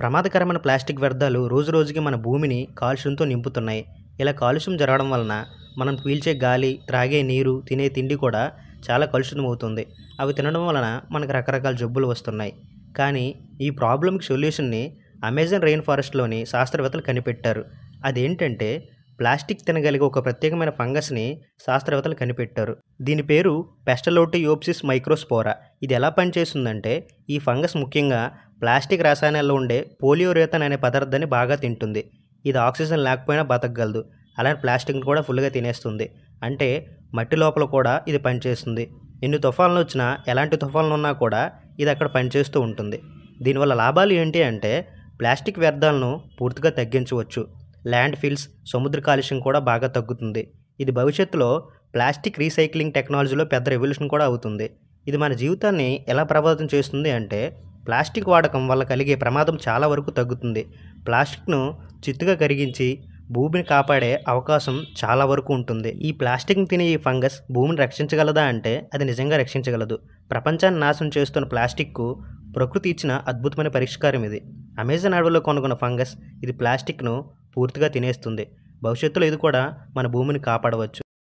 ప్రమాదకరమైన ప్లాస్టిక్ వ్యర్థాలు రోజురోజుకి మన భూమిని కాలుష్యంతో నింపుతున్నాయి. ఇలా కాలుష్యం జరగడం వలన మనం పీల్చే గాలి, త్రాగే నీరు, తినే తిండి కూడా చాలా కలుషితమవుతుంది. అవి తినడం వలన మనకు రకరకాల జబ్బులు వస్తున్నాయి. కానీ ఈ ప్రాబ్లమ్‌కి సొల్యూషన్‌ని అమెజాన్ రెయిన్ ఫారెస్ట్‌లోని శాస్త్రవేత్తలు కనిపెట్టారు. అదేంటంటే ప్లాస్టిక్ తినగలిగే ఒక ప్రత్యేకమైన ఫంగస్‌ని శాస్త్రవేత్తలు కనిపెట్టారు. దీని పేరు పెస్టలోటియోప్సిస్ మైక్రోస్పోరా. ఇది ఎలా పనిచేస్తుందంటే ఈ ఫంగస్ ముఖ్యంగా ప్లాస్టిక్ రసాయనాల్లో ఉండే పోలియోరేథన్ అనే పదార్థాన్ని బాగా తింటుంది. ఇది ఆక్సిజన్ లేకపోయినా బతకగలదు. అలానే ప్లాస్టిక్‌ని కూడా ఫుల్‌గా తినేస్తుంది. అంటే మట్టి లోపల కూడా ఇది పనిచేస్తుంది. ఎన్ని తుఫాన్లు వచ్చినా, ఎలాంటి తుఫాన్లు ఉన్నా కూడా ఇది అక్కడ పనిచేస్తూ ఉంటుంది. దీనివల్ల లాభాలు ఏంటి అంటే ప్లాస్టిక్ వ్యర్థాలను పూర్తిగా తగ్గించవచ్చు. ల్యాండ్ ఫిల్స్, సముద్ర కాలుష్యం కూడా బాగా తగ్గుతుంది. ఇది భవిష్యత్తులో ప్లాస్టిక్ రీసైక్లింగ్ టెక్నాలజీలో పెద్ద రెవల్యూషన్ కూడా అవుతుంది. ఇది మన జీవితాన్ని ఎలా ప్రభావితం చేస్తుంది అంటే ప్లాస్టిక్ వాడకం వల్ల కలిగే ప్రమాదం చాలా వరకు తగ్గుతుంది. ప్లాస్టిక్ను చిత్తుగా కరిగించి భూమిని కాపాడే అవకాశం చాలా వరకు ఉంటుంది. ఈ ప్లాస్టిక్ని తినే ఈ ఫంగస్ భూమిని రక్షించగలదా అంటే అది నిజంగా రక్షించగలదు. ప్రపంచాన్ని నాశనం చేస్తున్న ప్లాస్టిక్కు ప్రకృతి ఇచ్చిన అద్భుతమైన పరిష్కారం ఇది. అమెజాన్ అడవుల్లో కనుగొన్న ఫంగస్ ఇది ప్లాస్టిక్ను పూర్తిగా తినేస్తుంది. భవిష్యత్తులో ఇది కూడా మన భూమిని కాపాడవచ్చు.